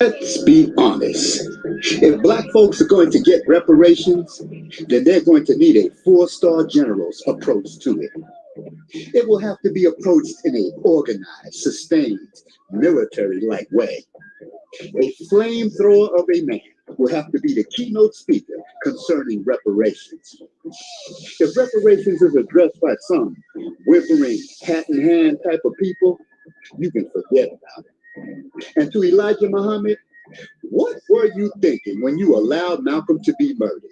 Let's be honest. If black folks are going to get reparations, then they're going to need a four-star general's approach to it. It will have to be approached in an organized, sustained, military-like way. A flamethrower of a man will have to be the keynote speaker concerning reparations. If reparations is addressed by some whimpering, hat-in-hand type of people, you can forget about it. And to Elijah Muhammad, what were you thinking when you allowed Malcolm to be murdered?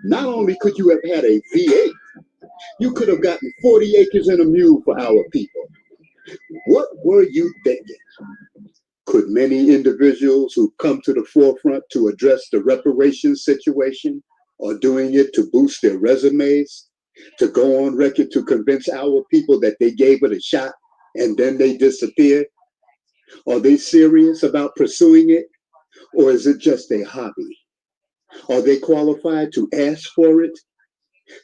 Not only could you have had a V8, you could have gotten 40 acres and a mule for our people. What were you thinking? Could many individuals who come to the forefront to address the reparations situation are doing it to boost their resumes, to go on record to convince our people that they gave it a shot and then they disappeared? Are they serious about pursuing it, or is it just a hobby? Are they qualified to ask for it?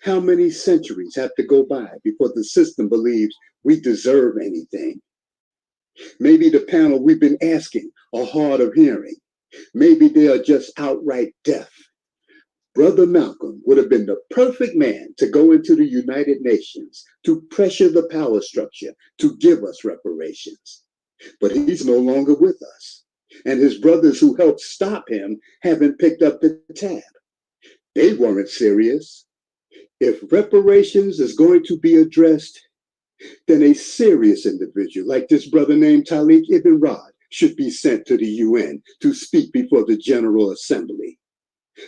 How many centuries have to go by before the system believes we deserve anything? Maybe the panel we've been asking are hard of hearing. Maybe they are just outright deaf. Brother Malcolm would have been the perfect man to go into the United Nations to pressure the power structure to give us reparations. But he's no longer with us. And his brothers who helped stop him haven't picked up the tab. They weren't serious. If reparations is going to be addressed, then a serious individual like this brother named Taalik Ibn'rad should be sent to the UN to speak before the General Assembly.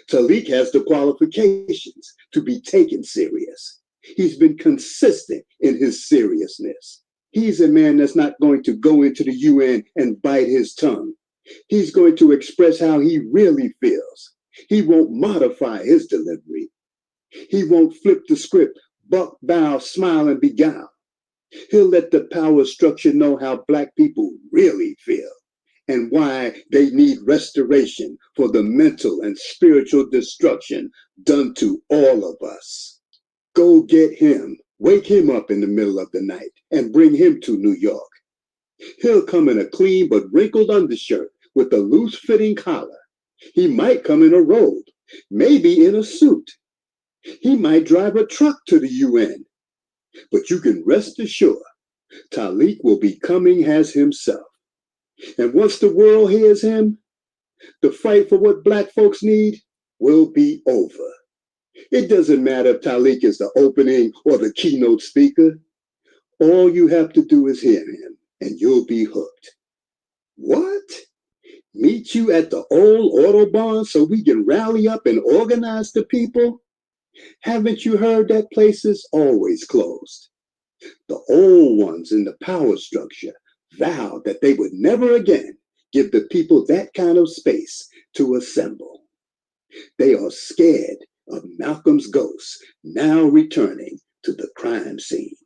Taalik has the qualifications to be taken serious. He's been consistent in his seriousness. He's a man that's not going to go into the UN and bite his tongue. He's going to express how he really feels. He won't modify his delivery. He won't flip the script, buck, bow, smile, and beguile. He'll let the power structure know how black people really feel and why they need restoration for the mental and spiritual destruction done to all of us. Go get him. Wake him up in the middle of the night and bring him to New York. He'll come in a clean but wrinkled undershirt with a loose-fitting collar. He might come in a robe, maybe in a suit. He might drive a truck to the UN. But you can rest assured, Taalik will be coming as himself. And once the world hears him, the fight for what black folks need will be over. It doesn't matter if Taalik is the opening or the keynote speaker. All you have to do is hear him, and you'll be hooked. What? Meet you at the old Autobahn so we can rally up and organize the people? Haven't you heard that place is always closed? The old ones in the power structure vowed that they would never again give the people that kind of space to assemble. They are scared of Malcolm's ghost now returning to the crime scene.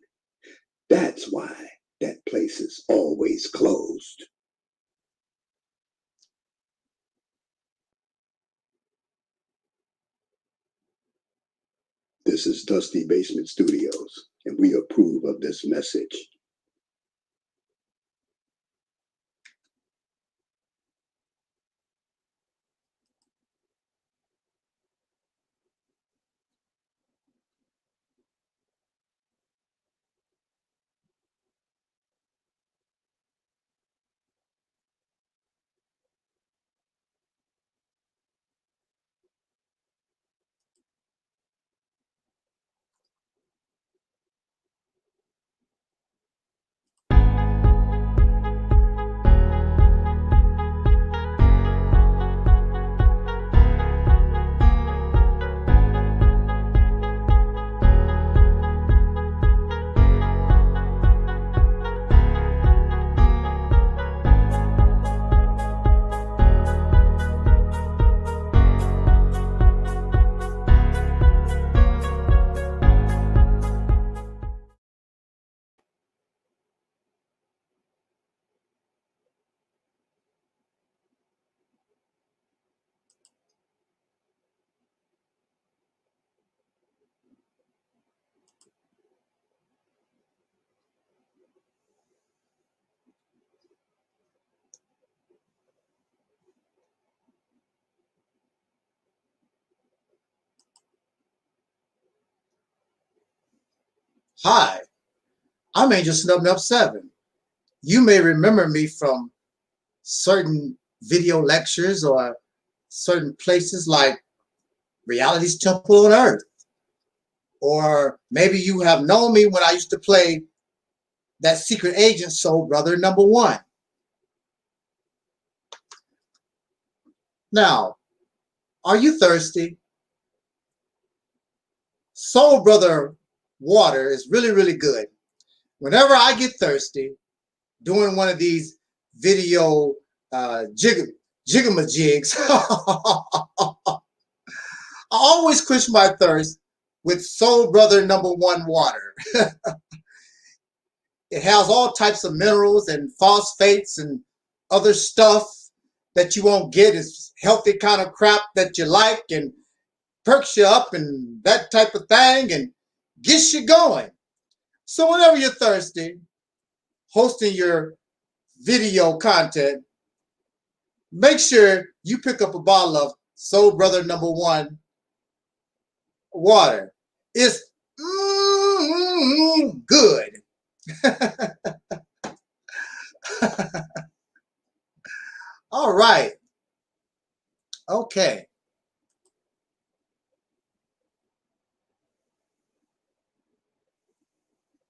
That's why that place is always closed. This is Dusty Basement Studios, and we approve of this message. Hi, I'm Angel Snubnub 7. You may remember me from certain video lectures or certain places like Reality's Temple on Earth. Or maybe you have known me when I used to play that secret agent Soul Brother #1. Now, are you thirsty? Soul Brother water is really, really good. Whenever I get thirsty, doing one of these video jigamajigs, I always quench my thirst with Soul Brother #1 water. It has all types of minerals and phosphates and other stuff that you won't get. It's healthy kind of crap that you like and perks you up and that type of thing and gets you going. So whenever you're thirsty, hosting your video content, make sure you pick up a bottle of Soul Brother #1 water. It's good. All right. Okay.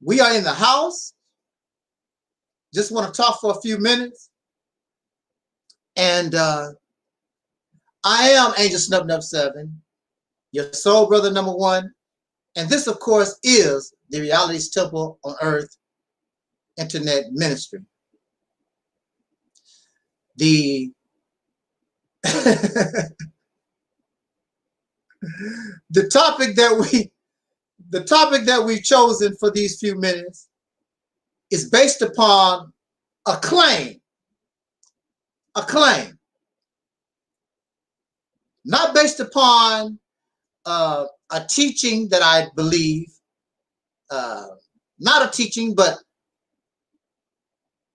We are in the house. Just want to talk for a few minutes. And I am Angel Snubnub 7, your Soul Brother #1. And this, of course, is the Reality's Temple on Earth Internet Ministry. The the topic that we've chosen for these few minutes is based upon a claim. A claim. Not based upon a teaching that I believe, not a teaching, but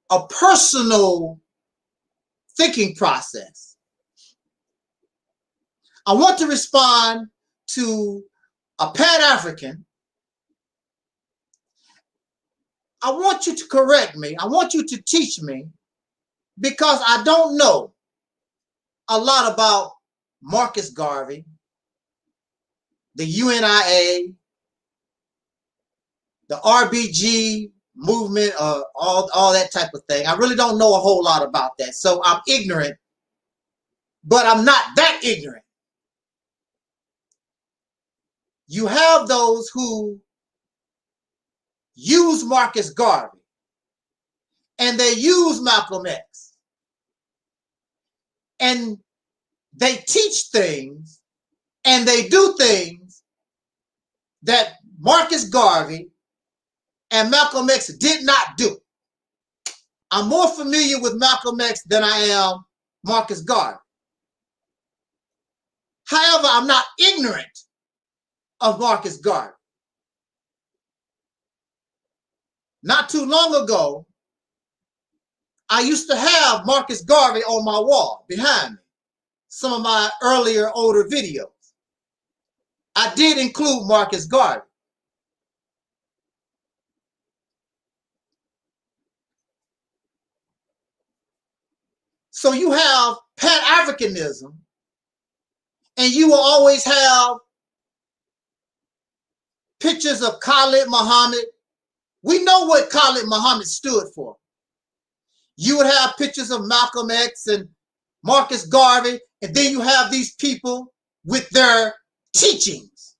a personal thinking process. I want to respond to a Pan-African. I want you to correct me. I want you to teach me, because I don't know a lot about Marcus Garvey, the UNIA, the RBG movement, all that type of thing. I really don't know a whole lot about that. So I'm ignorant, but I'm not that ignorant. You have those who use Marcus Garvey and they use Malcolm X and they teach things and they do things that Marcus Garvey and Malcolm X did not do. I'm more familiar with Malcolm X than I am Marcus Garvey. However, I'm not ignorant of Marcus Garvey. Not too long ago, I used to have Marcus Garvey on my wall behind me. Some of my earlier, older videos. I did include Marcus Garvey. So you have Pan-Africanism, and you will always have pictures of Khalid Muhammad. We know what Khalid Muhammad stood for. You would have pictures of Malcolm X and Marcus Garvey, and then you have these people with their teachings.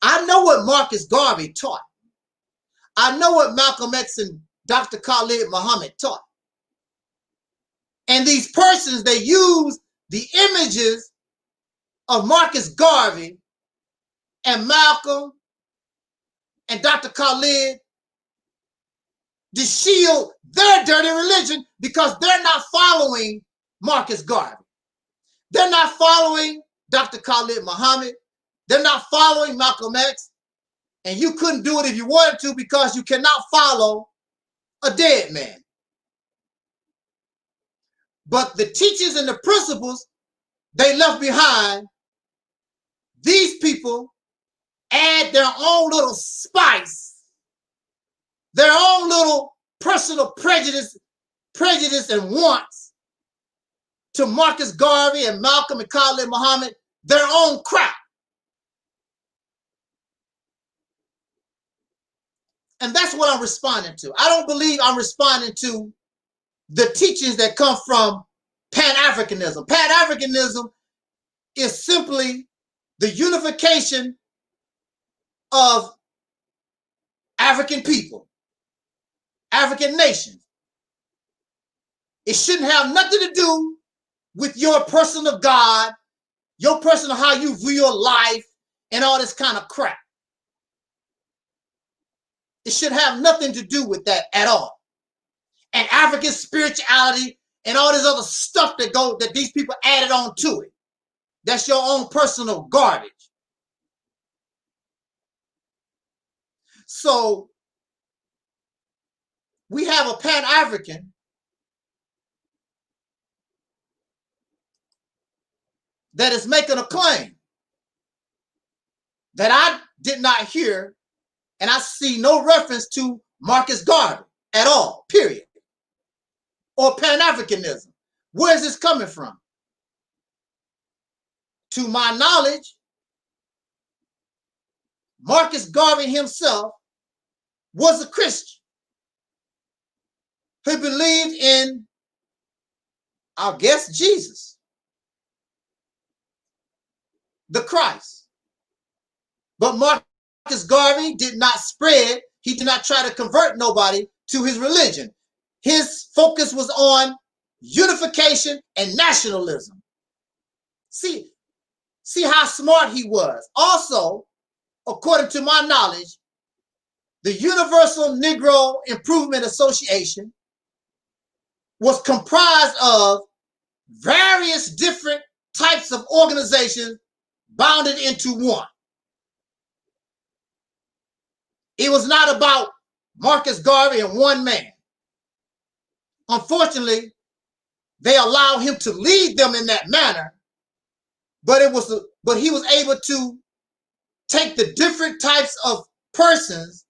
I know what Marcus Garvey taught. I know what Malcolm X and Dr. Khalid Muhammad taught. And these persons, they use the images of Marcus Garvey and Malcolm and Dr. Khalid to shield their dirty religion, because they're not following Marcus Garvey. They're not following Dr. Khalid Muhammad. They're not following Malcolm X. And you couldn't do it if you wanted to, because you cannot follow a dead man. But the teachings and the principles they left behind, these people add their own little spice, their own little personal prejudice and wants to Marcus Garvey and Malcolm and Khalid Muhammad, their own crap. And that's what I'm responding to. I don't believe I'm responding to the teachings that come from Pan-Africanism. Pan-Africanism is simply the unification of African people, African nations. It shouldn't have nothing to do with your personal God, your personal how you view your life, and all this kind of crap. It should have nothing to do with that at all. And African spirituality and all this other stuff that these people added on to it. That's your own personal garbage. So we have a Pan-African that is making a claim that I did not hear, and I see no reference to Marcus Garvey at all, period. Or Pan-Africanism. Where is this coming from? To my knowledge, Marcus Garvey himself was a Christian who believed in, I guess, Jesus, the Christ. But Marcus Garvey did not spread, he did not try to convert nobody to his religion. His focus was on unification and nationalism. See how smart he was. Also, according to my knowledge, the Universal Negro Improvement Association was comprised of various different types of organizations bounded into one. It was not about Marcus Garvey and one man. Unfortunately, they allowed him to lead them in that manner, but he was able to take the different types of persons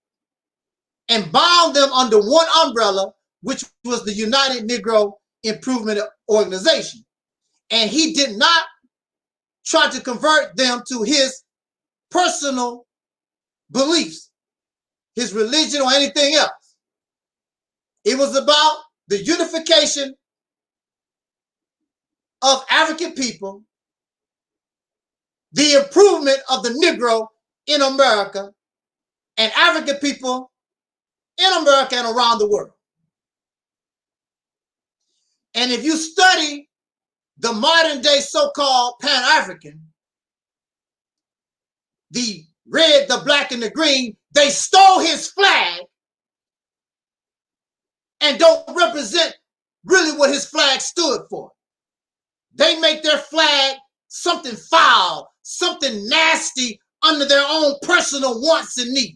and bound them under one umbrella, which was the United Negro Improvement Organization. And he did not try to convert them to his personal beliefs, his religion, or anything else. It was about the unification of African people, the improvement of the Negro in America, and African people in America and around the world. And if you study the modern day so-called Pan-African, the red, the black, and the green, they stole his flag and don't represent really what his flag stood for. They make their flag something foul, something nasty under their own personal wants and needs.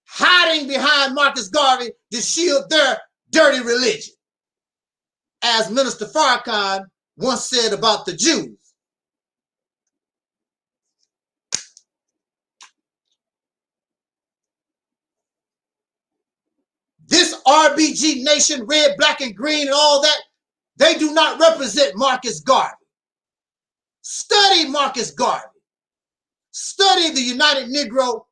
Hiding behind Marcus Garvey to shield their dirty religion. As Minister Farrakhan once said about the Jews. This RBG nation, red, black, and green, and all that, they do not represent Marcus Garvey. Study Marcus Garvey. Study the United Negro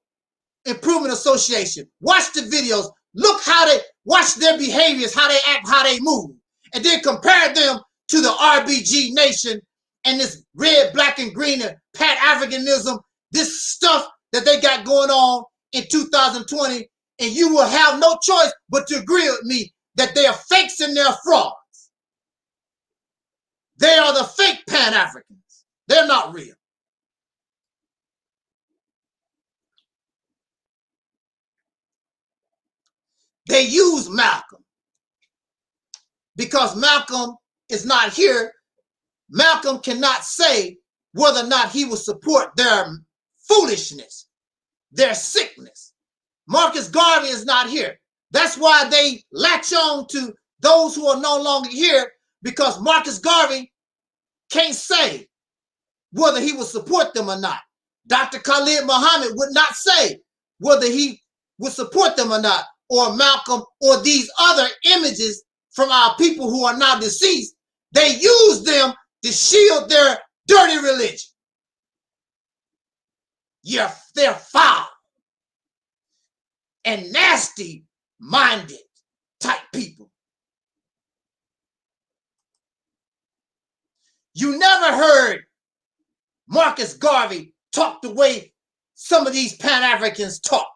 Improvement Association. Watch the videos. Look how they, watch their behaviors, how they act, how they move. And then compare them to the RBG nation and this red, black, and green and Pan-Africanism, this stuff that they got going on in 2020. And you will have no choice but to agree with me that they are fakes and they're frauds. They are the fake Pan-Africans. They're not real. They use Malcolm because Malcolm is not here. Malcolm cannot say whether or not he will support their foolishness, their sickness. Marcus Garvey is not here. That's why they latch on to those who are no longer here, because Marcus Garvey can't say whether he will support them or not. Dr. Khalid Muhammad would not say whether he would support them or not, or Malcolm, or these other images from our people who are now deceased. They use them to shield their dirty religion. Yeah, they're foul and nasty-minded type people. You never heard Marcus Garvey talk the way some of these Pan-Africans talk.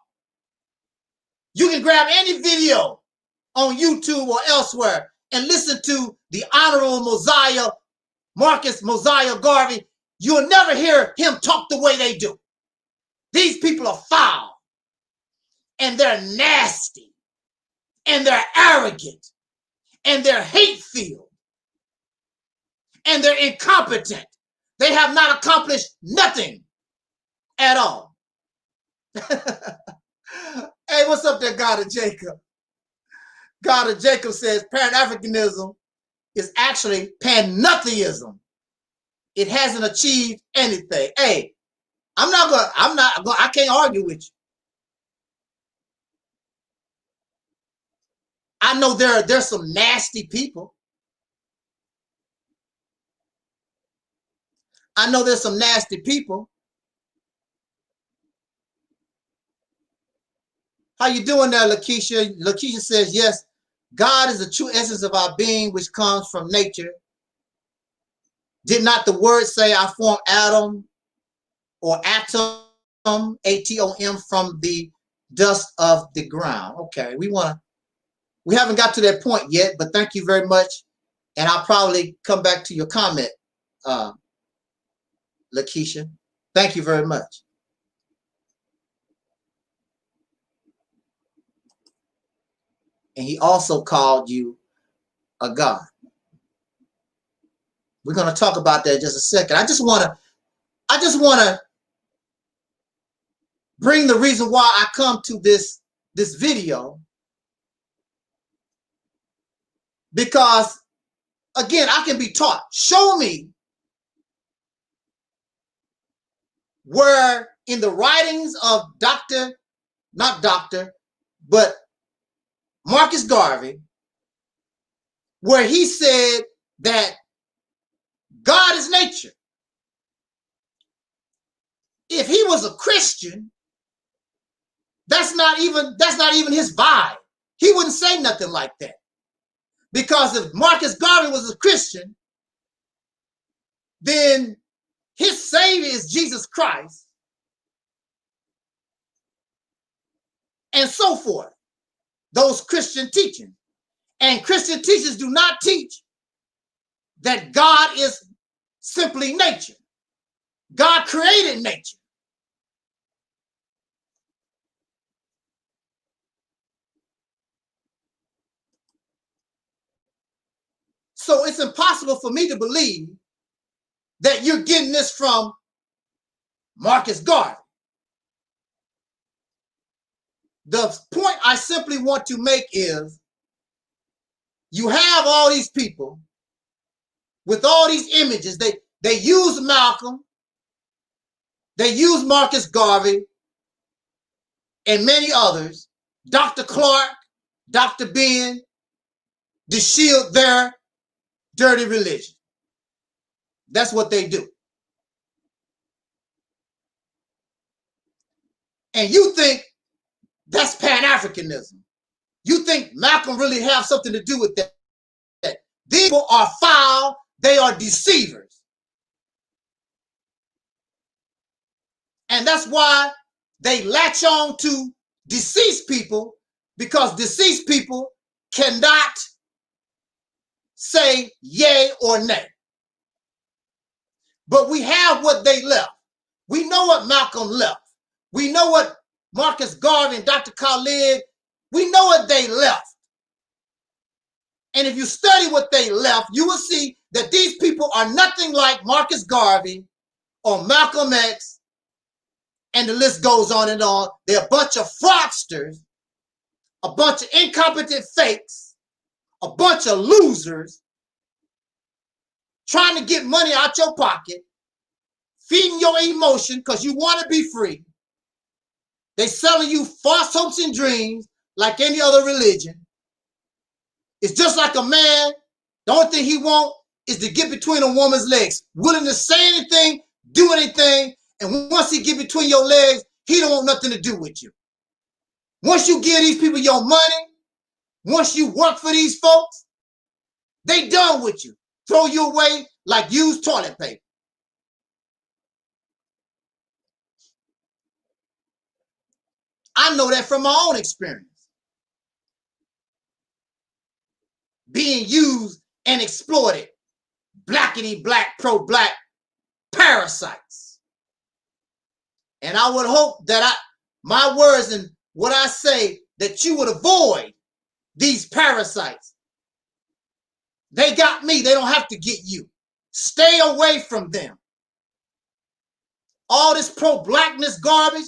You can grab any video on YouTube or elsewhere and listen to the Honorable Marcus Mosiah Garvey. You'll never hear him talk the way they do. These people are foul, and they're nasty, and they're arrogant, and they're hate-filled, and they're incompetent. They have not accomplished nothing at all. Hey, what's up there, God of Jacob? God of Jacob says Pan-Africanism is actually pan-nothingism. It hasn't achieved anything. Hey, I can't argue with you. I know there's some nasty people. I know there's some nasty people. How you doing there, Lakeisha? Lakeisha says, yes, God is the true essence of our being, which comes from nature. Did not the word say, I formed Adam or atom, A-T-O-M, from the dust of the ground? Okay, we haven't got to that point yet, but thank you very much. And I'll probably come back to your comment, Lakeisha. Thank you very much. And he also called you a God. We're going to talk about that in just a second. I just want to bring the reason why I come to this video, because again, I can be taught. Show me where in the writings of but Marcus Garvey, where he said that God is nature. If he was a Christian, that's not even his vibe. He wouldn't say nothing like that. Because if Marcus Garvey was a Christian, then his Savior is Jesus Christ, and so forth. Those Christian teachings. And Christian teachers do not teach that God is simply nature. God created nature. So it's impossible for me to believe that you're getting this from Marcus Garvey. The point I simply want to make is you have all these people with all these images. They use Malcolm, they use Marcus Garvey, and many others, Dr. Clark, Dr. Ben, to shield their dirty religion. That's what they do. And you think that's Pan-Africanism. You think Malcolm really have something to do with that. These people are foul. They are deceivers. And that's why they latch on to deceased people, because deceased people cannot say yay or nay. But we have what they left. We know what Malcolm left. We know what Marcus Garvey and Dr. Khalid, we know what they left. And if you study what they left, you will see that these people are nothing like Marcus Garvey or Malcolm X, and the list goes on and on. They're a bunch of fraudsters, a bunch of incompetent fakes, a bunch of losers trying to get money out your pocket, feeding your emotion because you want to be free. They selling you false hopes and dreams like any other religion. It's just like a man. The only thing he wants is to get between a woman's legs, willing to say anything, do anything, and once he get between your legs, he don't want nothing to do with you. Once you give these people your money, once you work for these folks, they done with you. Throw you away like used toilet paper. I know that from my own experience. Being used and exploited. Blackity black, pro-black parasites. And I would hope that my words and what I say, that you would avoid these parasites. They got me. They don't have to get you. Stay away from them. All this pro-blackness garbage,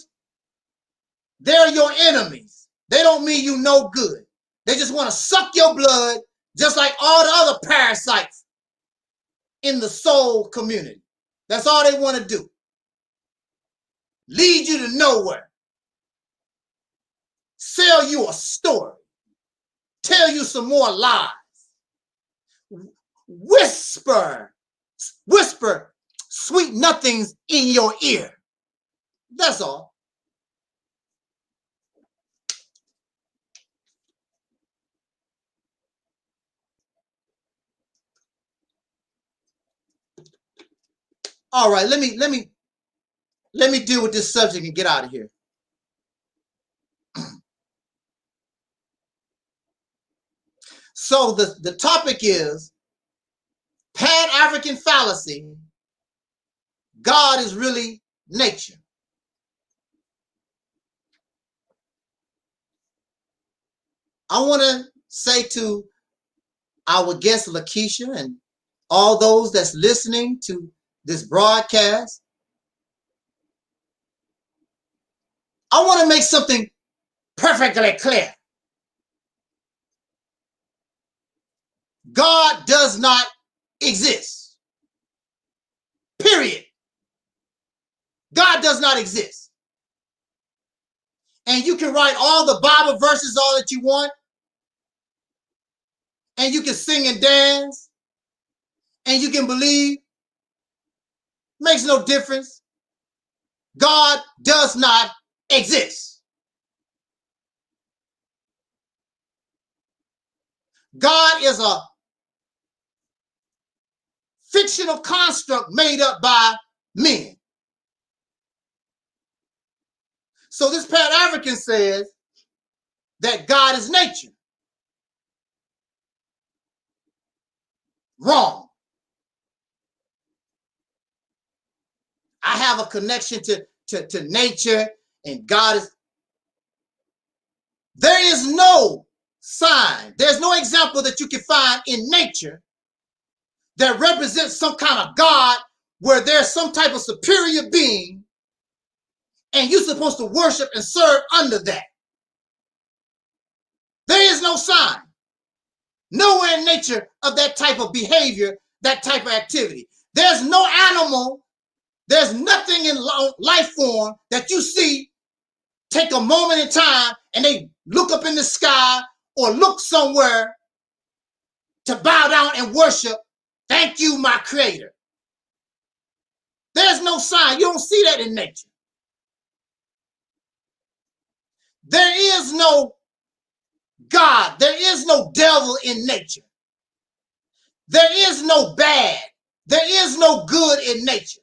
they're your enemies. They don't mean you no good. They just want to suck your blood just like all the other parasites in the soul community. That's all they want to do. Lead you to nowhere. Sell you a story. Tell you some more lies. Whisper sweet nothings in your ear. That's all. All right, let me deal with this subject and get out of here. So the topic is Pan-African fallacy. God is really nature. I want to say to our guest Lakeisha and all those that's listening to this broadcast, I want to make something perfectly clear. God does not exist. Period. God does not exist. And you can write all the Bible verses all that you want. And you can sing and dance. And you can believe. Makes no difference. God does not exist. God is a fictional construct made up by men. So this Pan-African says that God is nature. Wrong. I have a connection to nature, and God is. There is no sign, there's no example that you can find in nature that represents some kind of God where there's some type of superior being and you're supposed to worship and serve under that. There is no sign. Nowhere in nature of that type of behavior, that type of activity. There's no animal, there's nothing in life form that you see take a moment in time and they look up in the sky or look somewhere to bow down and worship. Thank you, my creator. There's no sign. You don't see that in nature. There is no God. There is no devil in nature. There is no bad. There is no good in nature.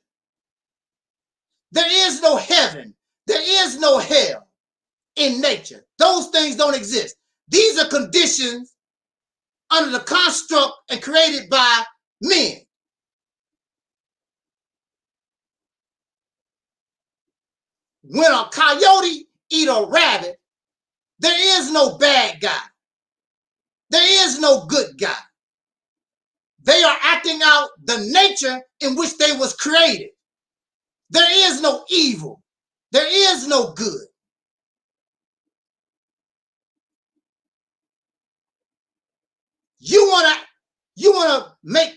There is no heaven. There is no hell in nature. Those things don't exist. These are conditions under the construct and created by men. When a coyote eat a rabbit, there is no bad guy. There is no good guy. They are acting out the nature in which they was created. There is no evil. There is no good. You wanna make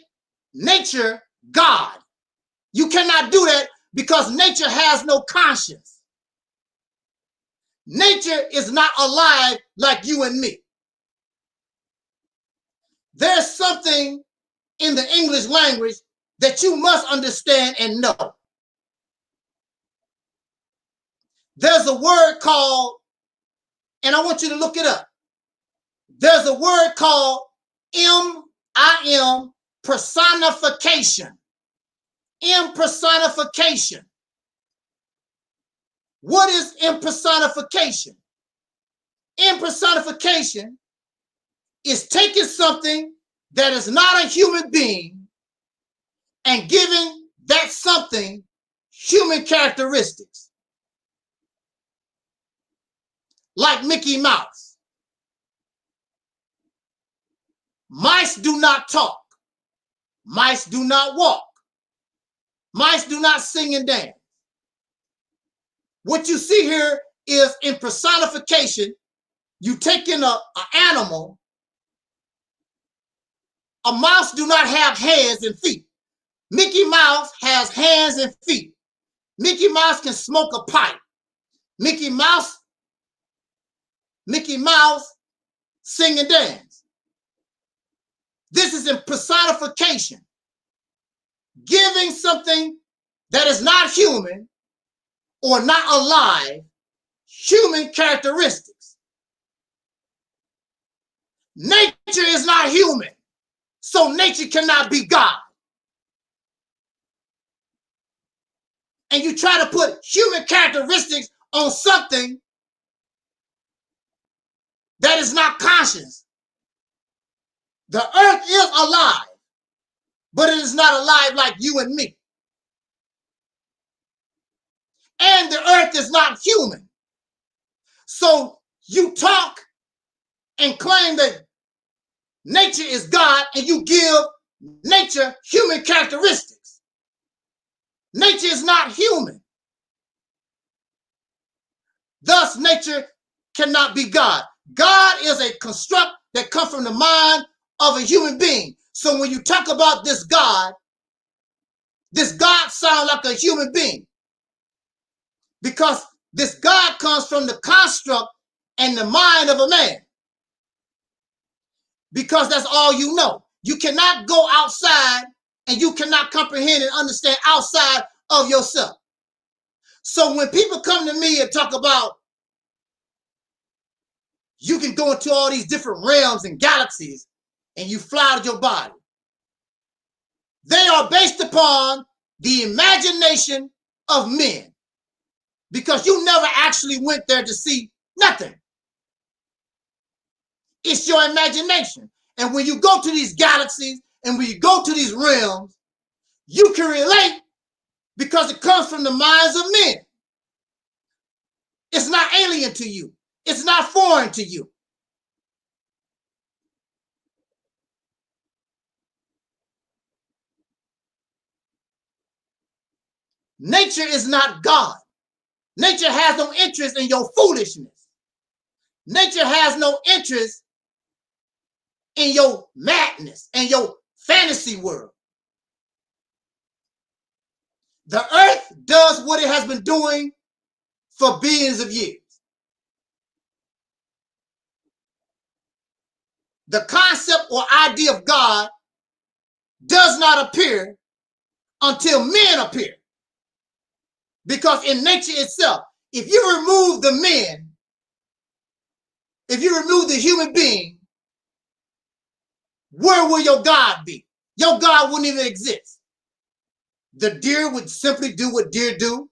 nature God. You cannot do that because nature has no conscience. Nature is not alive like you and me. There's something in the English language that you must understand and know. There's a word called, and I want you to look it up. There's a word called M-I-M, personification. Impersonification. What is impersonification? Impersonification is taking something that is not a human being and giving that something human characteristics. Like Mickey Mouse. Mice do not talk. Mice do not walk. Mice do not sing and dance. What you see here is in personification, you take in an animal. A mouse do not have hands and feet. Mickey Mouse has hands and feet. Mickey Mouse can smoke a pipe. Mickey Mouse sing and dance. This is in personification. Giving something that is not human or not alive human characteristics. Nature is not human, so nature cannot be God. And you try to put human characteristics on something that is not conscious. The earth is alive, but it is not alive like you and me. And the earth is not human. So you talk and claim that nature is God and you give nature human characteristics. Nature is not human. Thus, nature cannot be God. God is a construct that comes from the mind of a human being. So when you talk about this God sounds like a human being. Because this God comes from the construct and the mind of a man. Because that's all you know. You cannot go outside and you cannot comprehend and understand outside of yourself. So when people come to me and talk about you can go into all these different realms and galaxies and you fly out of your body, they are based upon the imagination of men. Because you never actually went there to see nothing. It's your imagination. And when you go to these galaxies and when you go to these realms, you can relate because it comes from the minds of men. It's not alien to you. It's not foreign to you. Nature is not God. Nature has no interest in your foolishness. Nature has no interest in your madness and your fantasy world. The earth does what it has been doing for billions of years. The concept or idea of God does not appear until men appear. Because in nature itself, if you remove the men, if you remove the human being, where will your God be? Your God wouldn't even exist. The deer would simply do what deer do.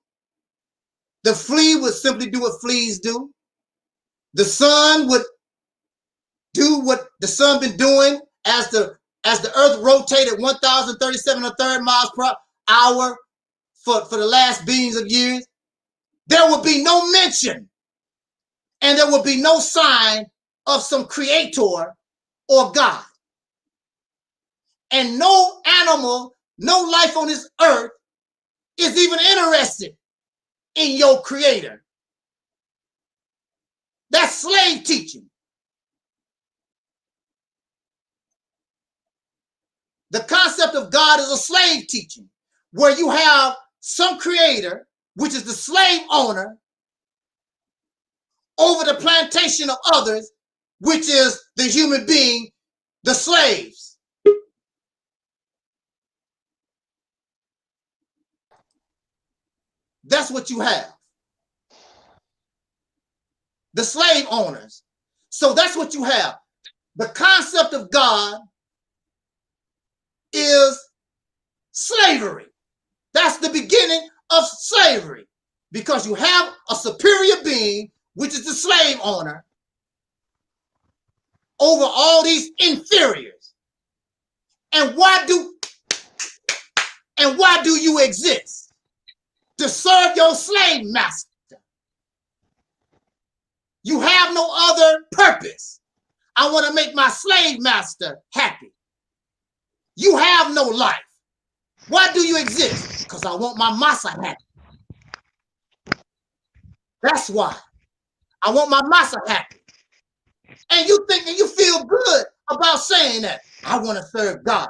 The flea would simply do what fleas do. The sun would do what the sun been doing as the earth rotated 1,037 1/3 miles per hour for the last billions of years. There would be no mention and there would be no sign of some creator or God. And no animal, no life on this earth is even interested in your creator. That's slave teaching. The concept of God is a slave teaching where you have some creator, which is the slave owner, over the plantation of others, which is the human being, the slaves. That's what you have. The slave owners. So that's what you have. The concept of God is slavery. That's the beginning of slavery, because you have a superior being, which is the slave owner, over all these inferiors. And why do you exist? To serve your slave master. You have no other purpose. I want to make my slave master happy. You have no life. Why do you exist? Because I want my massa happy. That's why. I want my massa happy. And you think that you feel good about saying that. I want to serve God.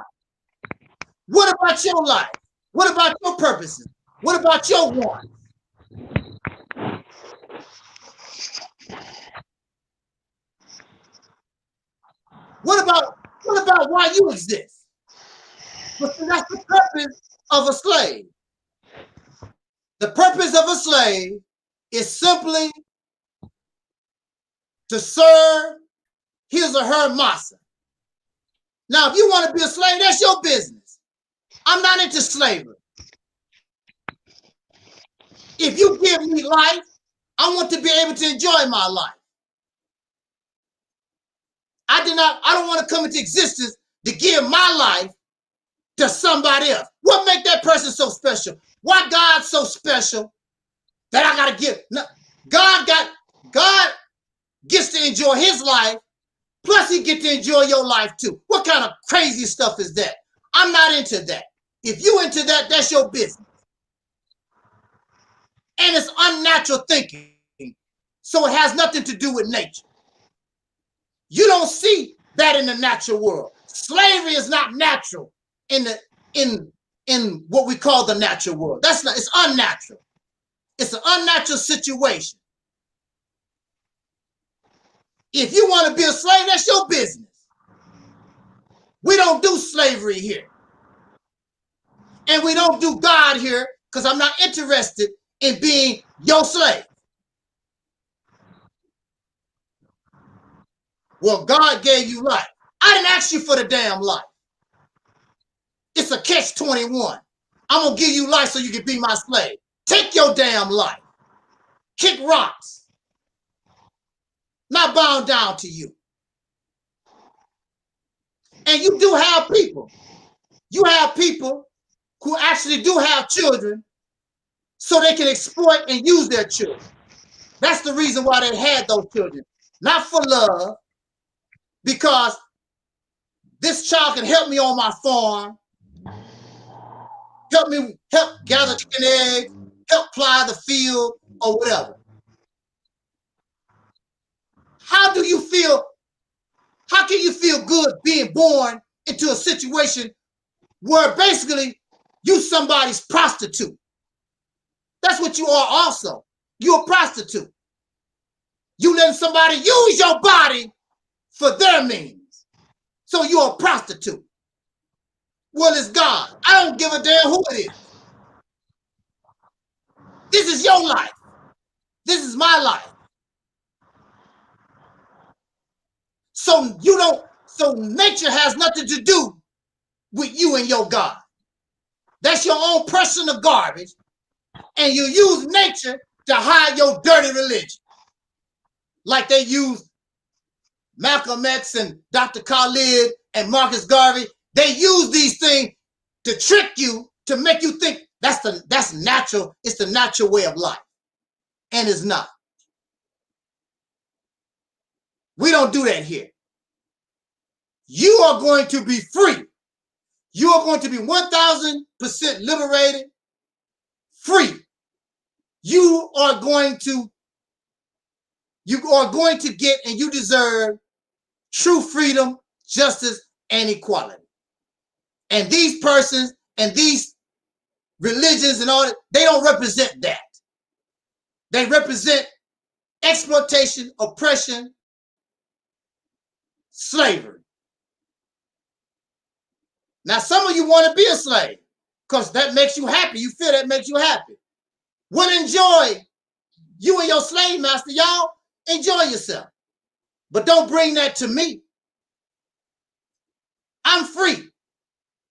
What about your life? What about your purposes? What about your wants? What about why you exist? But that's the purpose of a slave. The purpose of a slave is simply to serve his or her master. Now, if you want to be a slave, that's your business. I'm not into slavery. If you give me life, I want to be able to enjoy my life. I don't want to come into existence to give my life to somebody else. What makes that person so special? Why God so special that I gotta give? No, God gets to enjoy his life, plus he gets to enjoy your life too. What kind of crazy stuff is that? I'm not into that. If you into that, that's your business. And it's unnatural thinking. So it has nothing to do with nature. You don't see that in the natural world. Slavery is not natural in what we call the natural world. That's not, it's unnatural. It's an unnatural situation. If you want to be a slave, that's your business. We don't do slavery here. And we don't do God here, because I'm not interested in being your slave. Well, God gave you life. I didn't ask you for the damn life. It's a catch-21. I'm going to give you life so you can be my slave. Take your damn life. Kick rocks. Not bound down to you. And you do have people. You have people who actually do have children so they can exploit and use their children. That's the reason why they had those children. Not for love, because this child can help me on my farm, help gather chicken eggs, help ply the field, or whatever. How do you feel? How can you feel good being born into a situation where basically you somebody's prostitute? That's what you are also. You're a prostitute. You letting somebody use your body for their means. So you're a prostitute. Well, it's God. I don't give a damn who it is. This is your life. This is my life. So nature has nothing to do with you and your God. That's your own personal garbage. And you use nature to hide your dirty religion. Like they use Malcolm X and Dr. Khalid and Marcus Garvey. They use these things to trick you, to make you think that's natural. It's the natural way of life. And it's not. We don't do that here. You are going to be free. You are going to be 1000% liberated, free. You are going to get, and you deserve, true freedom, justice, and equality. And these persons and these religions and all that, they don't represent that. They represent exploitation, oppression, slavery. Now, some of you want to be a slave because that makes you happy. You feel that makes you happy. Well, enjoy. You and your slave master, y'all, enjoy yourself. But don't bring that to me. I'm free.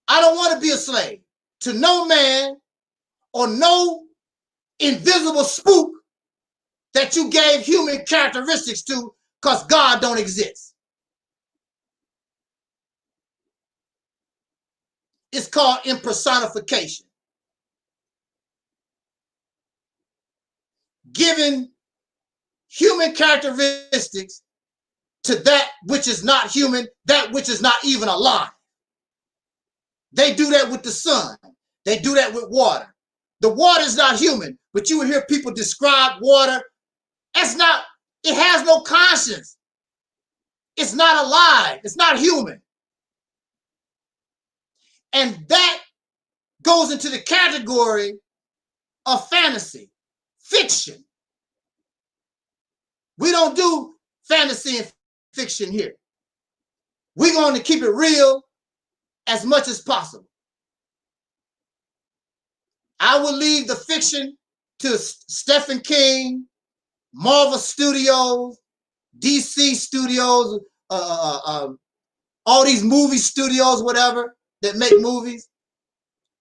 I don't want to be a slave to no man or no invisible spook that you gave human characteristics to because God don't exist. It's called impersonification. Giving human characteristics to that which is not human, that which is not even alive. They do that with the sun. They do that with water. The water is not human, but you will hear people describe water. It's not, it has no conscience. It's not alive. It's not human. And that goes into the category of fantasy, fiction. We don't do fantasy and fiction here. We're going to keep it real as much as possible. I will leave the fiction to Stephen King, Marvel Studios, DC Studios, all these movie studios, whatever, that make movies.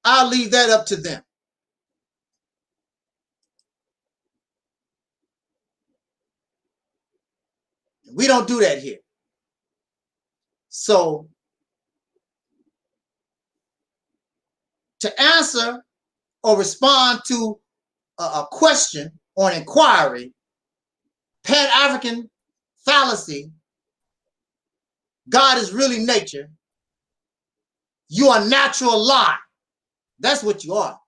I'll leave that up to them. We don't do that here. So, to answer or respond to a question or an inquiry, Pan-African fallacy, God is really nature, you are natural lie. That's what you are.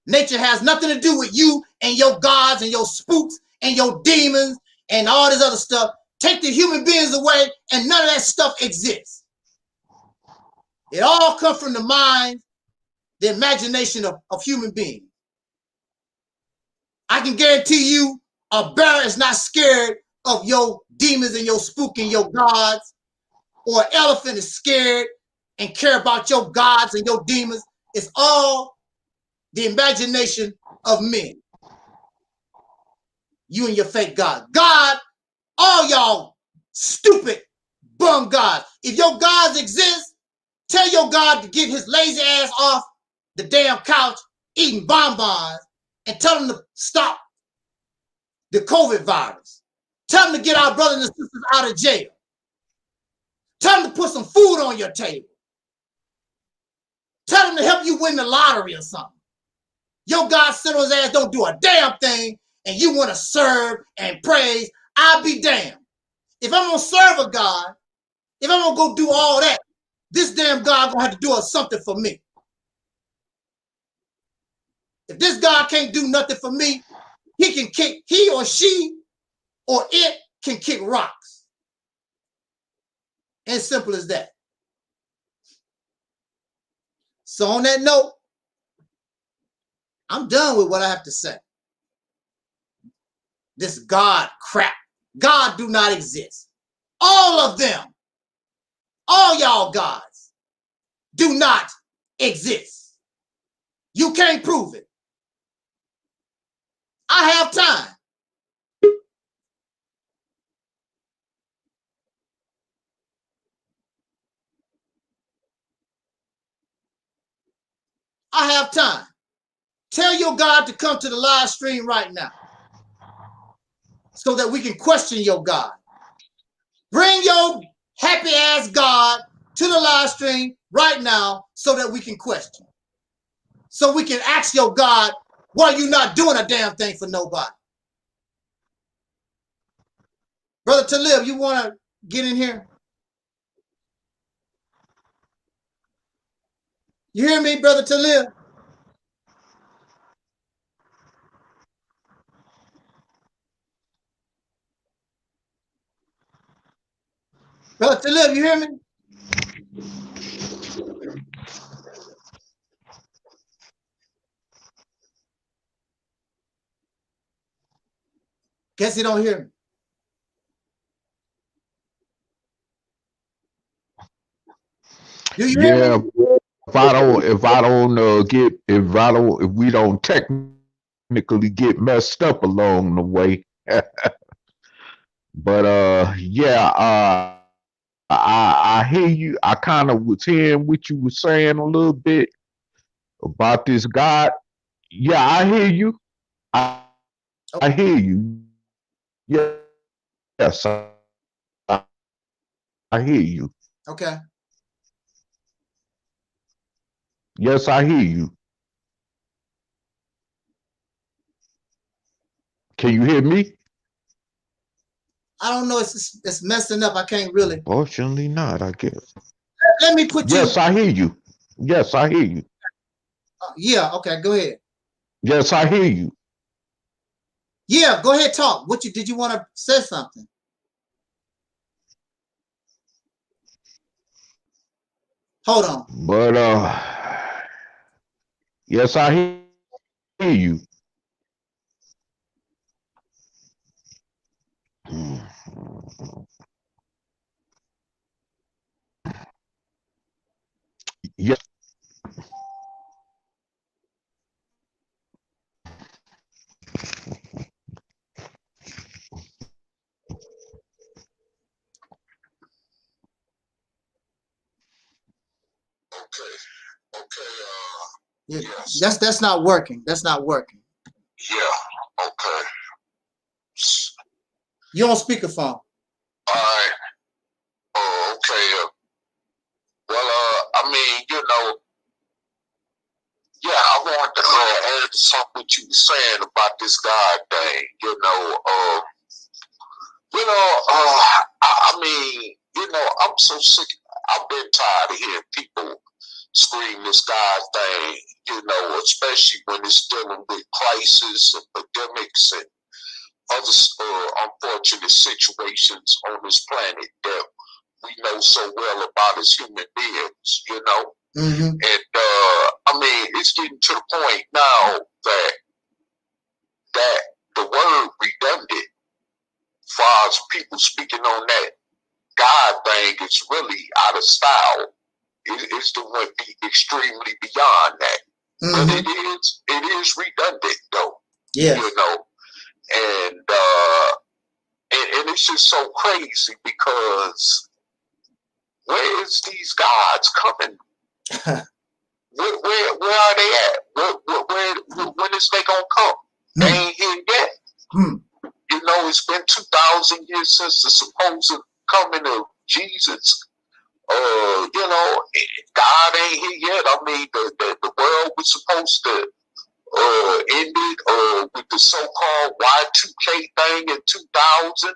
Nature has nothing to do with you and your gods and your spooks and your demons and all this other stuff. Take the human beings away and none of that stuff exists. It all comes from the mind, the imagination of human beings. I can guarantee you a bear is not scared of your demons and your spook and your gods, or an elephant is scared and care about your gods and your demons. It's all the imagination of men. You and your fake God. God, all y'all stupid bum gods. If your gods exist, tell your God to get his lazy ass off the damn couch eating bonbons and tell him to stop the COVID virus. Tell him to get our brothers and sisters out of jail. Tell him to put some food on your table. Tell him to help you win the lottery or something. Your God sit on his ass, don't do a damn thing, and you want to serve and praise. I'll be damned. If I'm going to serve a God, if I'm going to go do all that, this damn God going to have to do something for me. If this God can't do nothing for me, he or she or it can kick rocks. As simple as that. So on that note, I'm done with what I have to say. This God crap. God do not exist. All of them, all y'all gods do not exist. You can't prove it. I have time. I have time. Tell your God to come to the live stream right now so that we can question your God. Bring your happy ass God to the live stream right now so that we can question. So we can ask your God, why are you not doing a damn thing for nobody? Brother Talib, you want to get in here? You hear me, Brother Talib? Brother Talib, you hear me? Guess he don't hear me. Do you hear me? If we don't technically get messed up along the way. But yeah, I hear you. I kind of was hearing what you were saying a little bit about this God. Yeah, I hear you. I hear you. Yes, I hear you. Okay. Yes, I hear you. Can you hear me? I don't know. It's messing up. I can't really. Fortunately not, I guess. Let me put you. Yes, I hear you. Yes, I hear you. Yeah. Okay. Go ahead. Yes, I hear you. Yeah. Go ahead. Talk. Did you want to say something? Hold on. But yes, I hear you. Yes. Yeah, that's not working. That's not working. Yeah. Okay. You on speakerphone. All right. Oh, okay. Well, I mean, yeah, I want to add something what you were saying about this God thing. I mean, I'm so sick. I've been tired of hearing people scream this God thing. Especially when it's dealing with crisis, epidemics, and other unfortunate situations on this planet that we know so well about as human beings, Mm-hmm. And I mean, it's getting to the point now that the word redundant, as far as people speaking on that God thing, is really out of style. It's the one be extremely beyond that. Mm-hmm. But it is redundant though. Yes. And it's just so crazy because where is these gods coming? Where are they at? When is they gonna come? They ain't here yet. It's been 2,000 years since the supposed coming of Jesus. God ain't here yet. I mean, the world was supposed to end it with the so-called Y2K thing in 2000.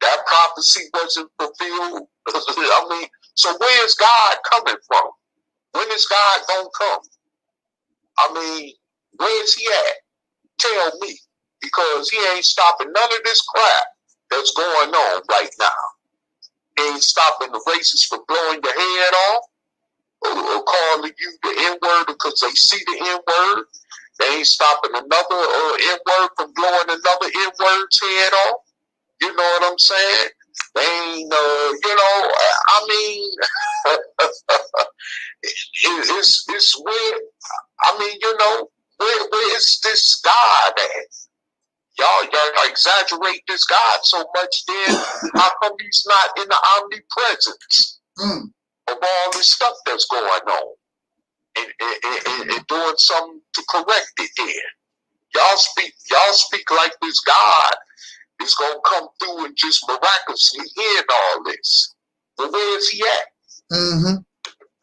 That prophecy wasn't fulfilled. I mean, so where is God coming from? When is God gonna come? I mean, where is he at? Tell me. Because he ain't stopping none of this crap that's going on right now. He ain't stopping the racists from blowing your head off or calling you the N-word because they see the N-word. They ain't stopping another N-word from blowing another N-word's head off. You know what I'm saying? They ain't, I mean, it's weird. I mean, where is this God at? Y'all exaggerate this God so much, then how come he's not in the omnipresence of all this stuff that's going on and doing something to correct it then? Y'all speak like this God is gonna come through and just miraculously end all this. But where is he at? Mm-hmm.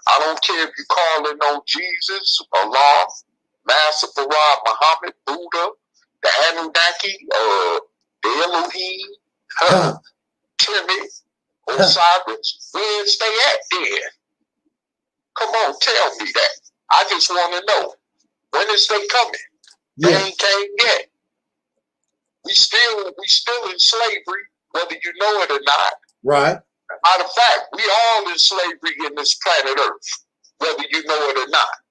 I don't care if you're calling on Jesus, Allah, Master Farad, Muhammad, Buddha, the Anunnaki, the Elohim, Timmy, Osiris. Where's they at then? Come on, tell me that. I just want to know. When is they coming? They ain't came yet. We still in slavery, whether you know it or not. Right. Matter of fact, we all in slavery in this planet Earth, whether you know it or not.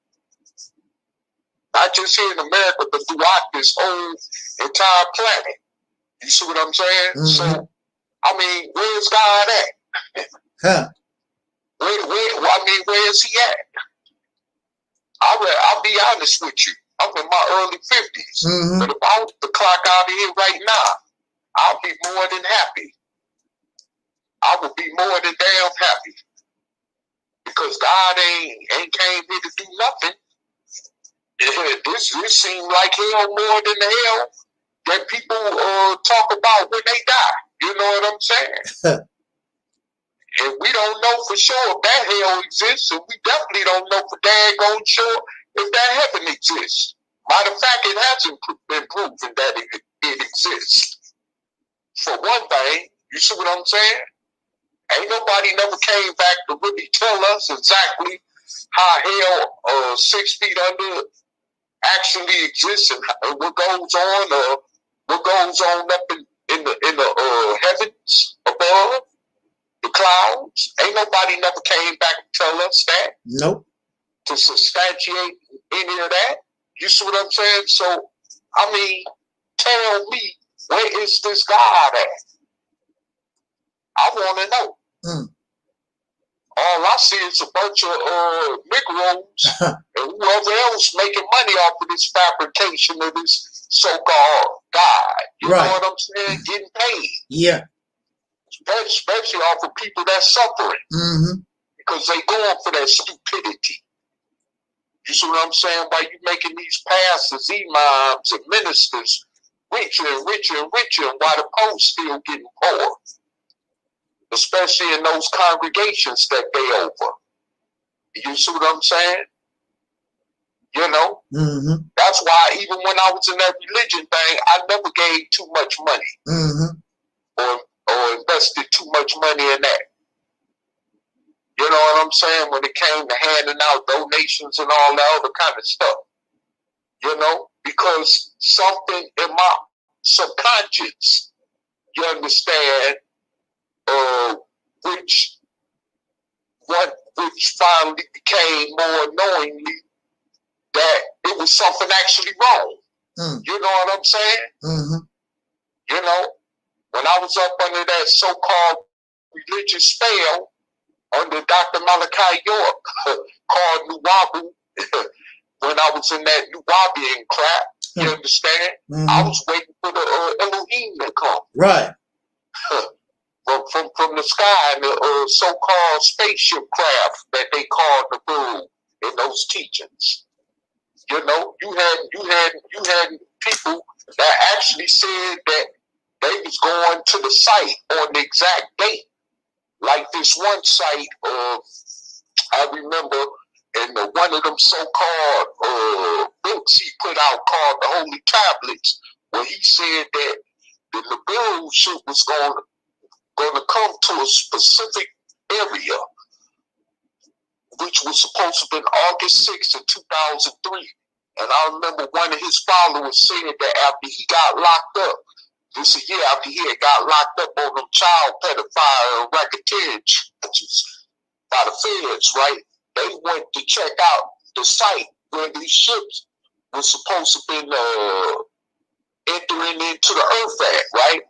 Not just here in America, but throughout this whole entire planet. You see what I'm saying? Mm-hmm. So, I mean, where's God at? Huh. Where is he at? I'll be honest with you. I'm in my early 50s. Mm-hmm. But if I was to clock out of here right now, I'll be more than happy. I would be more than damn happy. Because God ain't came here to do nothing. This seems like hell more than the hell that people talk about when they die. You know what I'm saying? And we don't know for sure if that hell exists, and we definitely don't know for daggone sure if that heaven exists. Matter of fact, it hasn't been proven that it exists. For one thing, you see what I'm saying? Ain't nobody never came back to really tell us exactly how hell 6 feet under actually exists and what goes on up in the heavens above the clouds. Ain't nobody never came back to tell us that. Nope. To substantiate any of that. You see what I'm saying? So, I mean, tell me, where is this God at? I want to know. All I see is a bunch of Negroes and whoever else making money off of this fabrication of this so-called God. You know what I'm saying? Getting paid. Yeah. Especially off of people that's suffering. Because they going for that stupidity. You see what I'm saying? Why you making these pastors, imams, and ministers richer and richer and richer, and why the poor still getting poor? Especially in those congregations that they over. You see what I'm saying? You know? That's why even when I was in that religion thing, I never gave too much money. Or invested too much money in that. You know what I'm saying? When it came to handing out donations and all that other kind of stuff. You know? Because something in my subconscious, you understand, which finally became more knowingly that it was something actually wrong. You know what I'm saying? You know, when I was up under that so-called religious spell under Dr. Malachi York called Nuwabu, when I was in that Nuwabian crap, you understand? I was waiting for the Elohim to come. Right. From the sky, and the so-called spaceship craft that they called the moon in those teachings. You know, you had people that actually said that they was going to the site on the exact date. Like this one site, I remember in one of them so-called books he put out called The Holy Tablets, where he said that the Nibiru ship was going to come to a specific area, which was supposed to have been August 6th of 2003. And I remember one of his followers saying that after he got locked up, this a year after he had got locked up on them child pedophile and racketeering charges by the feds, right? They went to check out the site where these ships were supposed to have been entering into the earth at, right?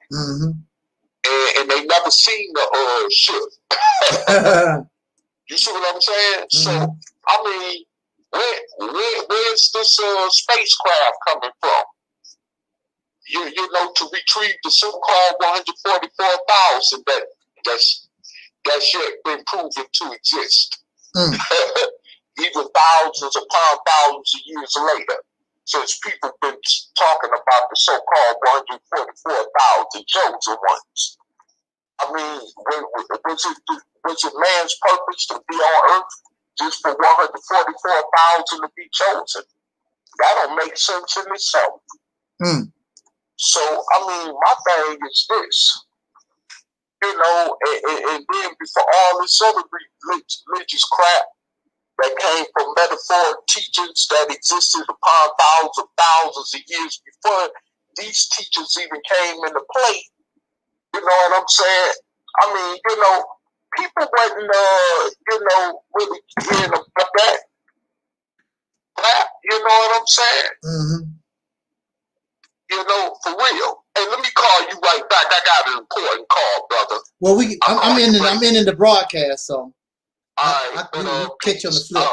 And they never seen the ship. You see what I'm saying? So, I mean, where's this spacecraft coming from? You know, to retrieve the so-called 144,000 that's yet been proven to exist. Even thousands upon thousands of years later, since people been talking about the so-called 144,000 chosen ones. I mean, was it man's purpose to be on earth just for 144,000 to be chosen? That don't make sense in itself. So, I mean, my thing is this. You know, and then before all this other religious crap that came from metaphoric teachings that existed upon thousands of years before these teachings even came into play, you know what I'm saying? I mean, you know, people wasn't, you know, really hearing about that. You know what I'm saying? You know, for real. Hey, let me call you right back. I got an important call, brother. Well, I'm in the broadcast, so we'll catch you on the flip.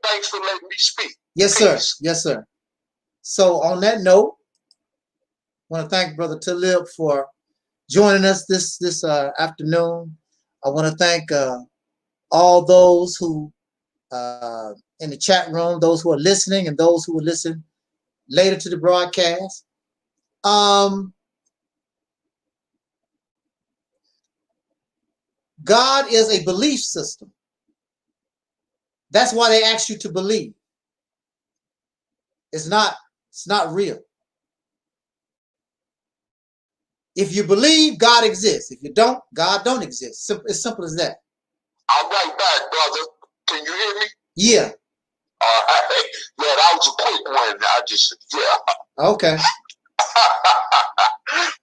Thanks for letting me speak. Yes, sir. Yes, sir. So on that note, I want to thank Brother Taalik for joining us this afternoon. I want to thank all those who in the chat room, those who are listening, and those who will listen later to the broadcast. God is a belief system. That's why they ask you to believe. It's not real. If you believe, God exists. If you don't, God don't exist. It's simple as that. I'm right back, brother. Can you hear me? Yeah. Yeah, that was a quick one. Okay.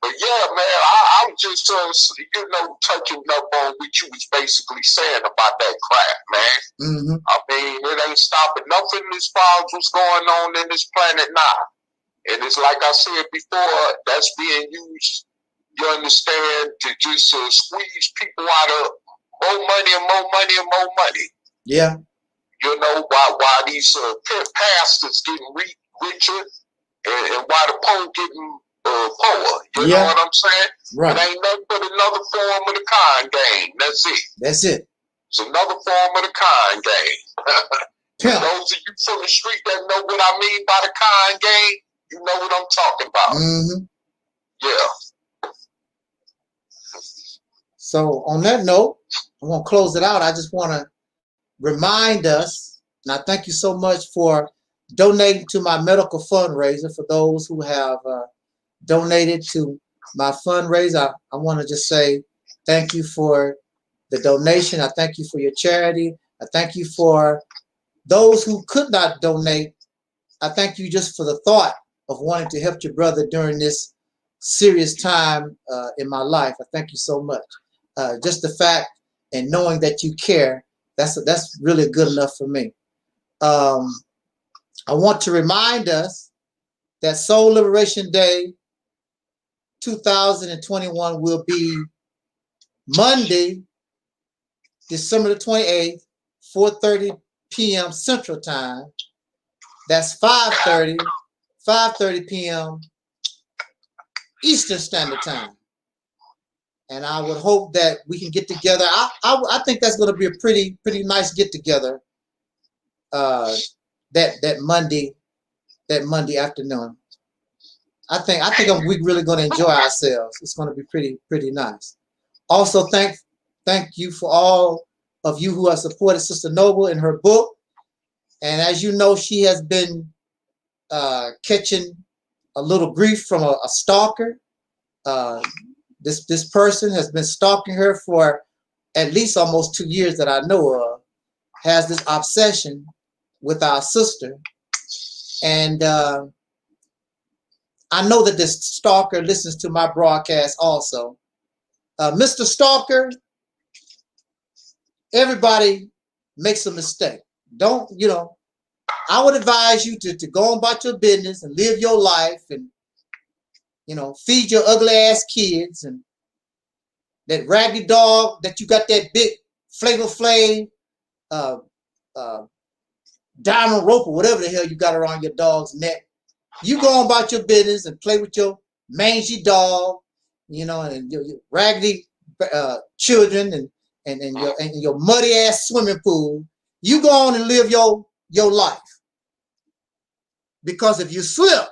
But yeah, man, I'm just, touching up on what you was basically saying about that crap, man. Mm-hmm. I mean, it ain't stopping nothing as far as what's going on in this planet now. And it's like I said before, that's being used, you understand, to just squeeze people out of more money and more money and more money. Yeah. You know, why these pastors getting richer and why the poor getting poor. You know what I'm saying? Right. It ain't nothing but another form of the con game. That's it. That's it. It's another form of the con game. Yeah. Those of you from the street that know what I mean by the con game, you know what I'm talking about. Mm-hmm. Yeah. So on that note, I'm going to close it out. I just want to remind us, and I thank you so much for donating to my medical fundraiser. For those who have donated to my fundraiser, I want to just say thank you for the donation. I thank you for your charity. I thank you for those who could not donate. I thank you just for the thought of wanting to help your brother during this serious time in my life. I thank you so much. Just the fact and knowing that you care, that's really good enough for me. I want to remind us that Soul Liberation Day 2021 will be Monday, December the 28th, 4:30 p.m. Central Time. That's 5:30 p.m. Eastern Standard Time. And I would hope that we can get together. I think that's going to be a pretty nice get together. That Monday afternoon. I think we're really going to enjoy ourselves. It's going to be pretty nice. Also, thank you for all of you who have supported Sister Noble in her book. And as you know, she has been catching a little grief from a stalker. This person has been stalking her for at least almost 2 years that I know of, has this obsession with our sister. And I know that this stalker listens to my broadcast also. Mr. Stalker, everybody makes a mistake. I would advise you to go about your business and live your life and, feed your ugly ass kids and that raggedy dog that you got that big Flavor Flav diamond rope or whatever the hell you got around your dog's neck. You go on about your business and play with your mangy dog, and your raggedy children and your muddy ass swimming pool. You go on and live your life. Because if you slip,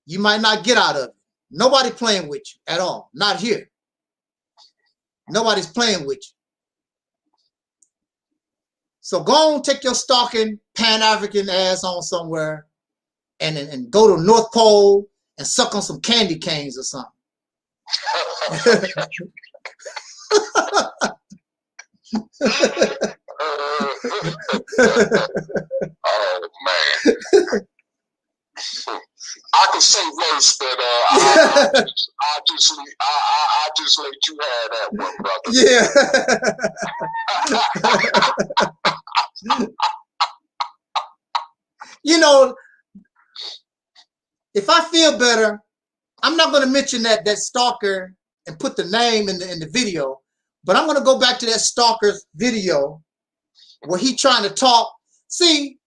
you might not get out of it. Nobody playing with you at all. Not here. Nobody's playing with you. So go on, take your stalking Pan-African ass on somewhere and go to North Pole and suck on some candy canes or something. Oh man. I could say worse, but I just let you have that one, brother. Yeah. If I feel better, I'm not going to mention that stalker and put the name in the video, but I'm going to go back to that stalker's video where he trying to talk. See,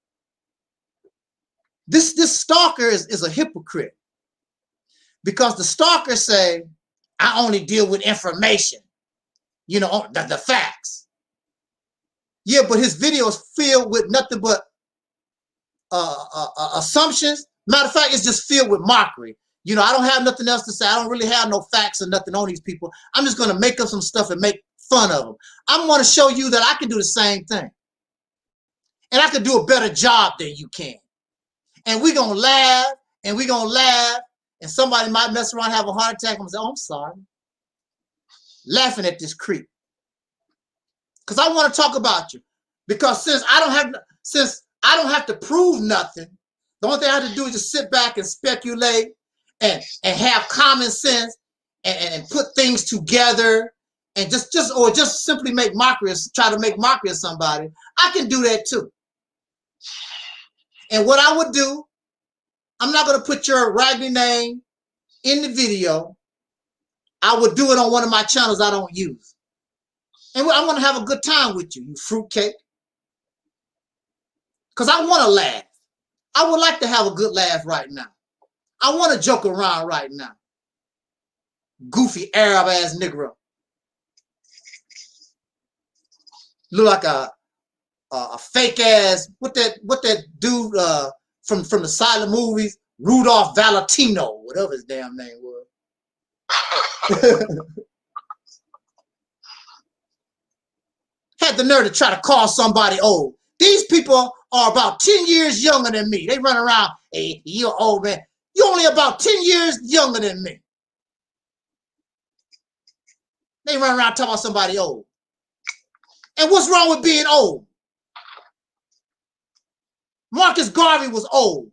this stalker is a hypocrite, because the stalker say, I only deal with information, you know, the facts. Yeah, but his video is filled with nothing but assumptions. Matter of fact, it's just filled with mockery. You know, I don't have nothing else to say. I don't really have no facts or nothing on these people. I'm just going to make up some stuff and make fun of them. I'm going to show you that I can do the same thing. And I can do a better job than you can. And we're going to laugh, and we're going to laugh, and somebody might mess around and have a heart attack and say, oh, I'm sorry. Laughing at this creep. Because I want to talk about you. Because since I don't have to prove nothing, the only thing I have to do is just sit back and speculate and have common sense and put things together and just simply make mockery, try to make mockery of somebody. I can do that too. And what I would do, I'm not going to put your raggedy name in the video. I would do it on one of my channels I don't use. And I'm going to have a good time with you, you fruitcake. Because I want to laugh. I would like to have a good laugh right now. I want to joke around right now. Goofy Arab-ass Negro. Look like a fake-ass, what that dude from the silent movies, Rudolph Valentino, whatever his damn name was. Had the nerve to try to call somebody old. These people are about 10 years younger than me. They run around, hey, you're old, man. You're only about 10 years younger than me. They run around talking about somebody old. And what's wrong with being old? Marcus Garvey was old.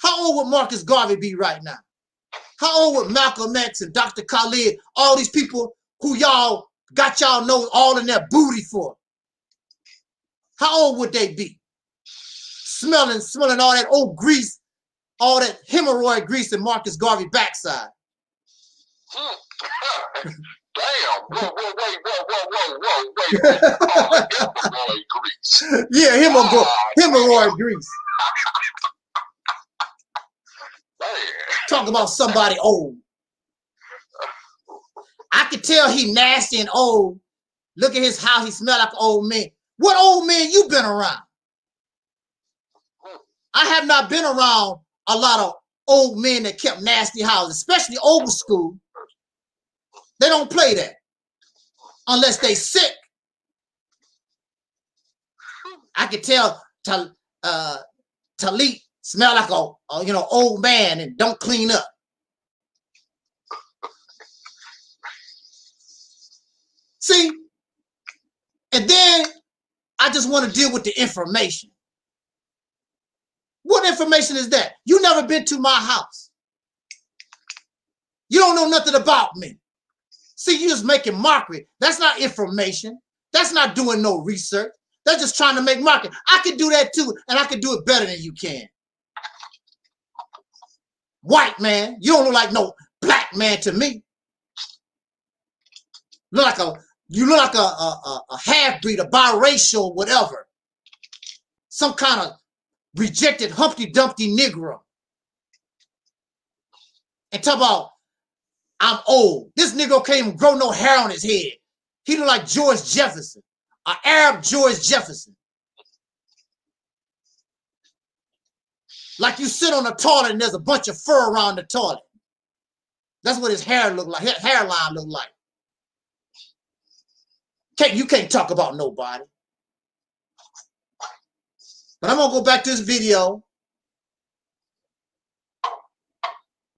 How old would Marcus Garvey be right now? How old would Malcolm X and Dr. Khalid, all these people who y'all got y'all nose all in their booty for? How old would they be? Smelling all that old grease, all that hemorrhoid grease in Marcus Garvey backside. Damn! Whoa! Wait! Hemorrhoid grease. Yeah, hemorrhoid grease. Talk about somebody old. I could tell he nasty and old. Look at his house. He smell like an old man. What old man you been around? I have not been around a lot of old men that kept nasty houses, especially old school. They don't play that unless they sick. I could tell Taalik smell like a old man and don't clean up. See, and then I just want to deal with the information. What information is that? You never been to my house. You don't know nothing about me. See, you just making mockery. That's not information. That's not doing no research. They're just trying to make mockery. I can do that too, and I can do it better than you can. White man, you don't look like no black man to me. You look like a half-breed, a biracial, whatever. Some kind of rejected Humpty Dumpty Negro. And talk about, I'm old. This Negro can't even grow no hair on his head. He look like George Jefferson, an Arab George Jefferson. Like you sit on the toilet and there's a bunch of fur around the toilet. That's what his hair look like, his hairline look like. You can't talk about nobody. But I'm gonna go back to this video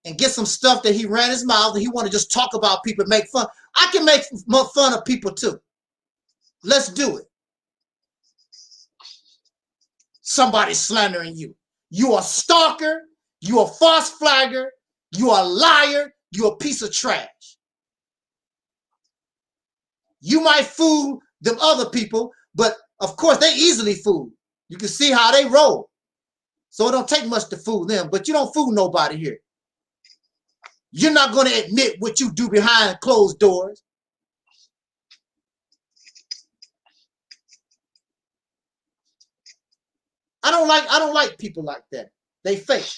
and get some stuff that he ran his mouth and he want to just talk about people and make fun. I can make fun of people too. Let's do it. Somebody's slandering you. You a stalker, you a false flagger, you a liar, you a piece of trash. You might fool them other people, but of course they easily fool. You can see how they roll. So it don't take much to fool them, but you don't fool nobody here. You're not going to admit what you do behind closed doors. I don't like people like that. They fake.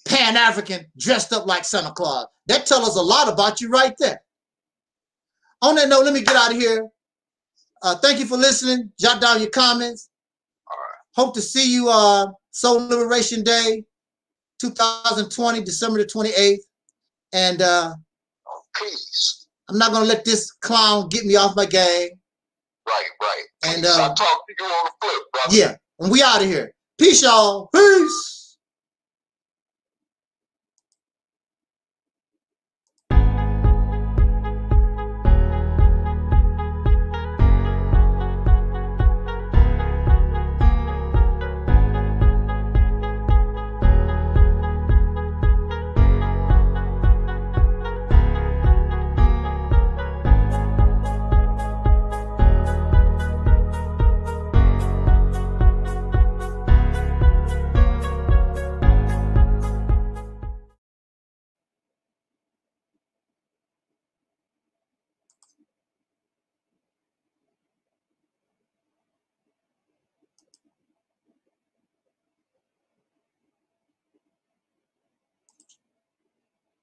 Pan-African dressed up like Santa Claus. That tells us a lot about you right there. On that note, let me get out of here. Thank you for listening. Jot down your comments. All right. Hope to see you Soul Liberation Day, 2020, December the 28th. And peace. I'm not going to let this clown get me off my game. Right. And I'll talk to you on the flip, brother. Yeah, and we out of here. Peace, y'all. Peace.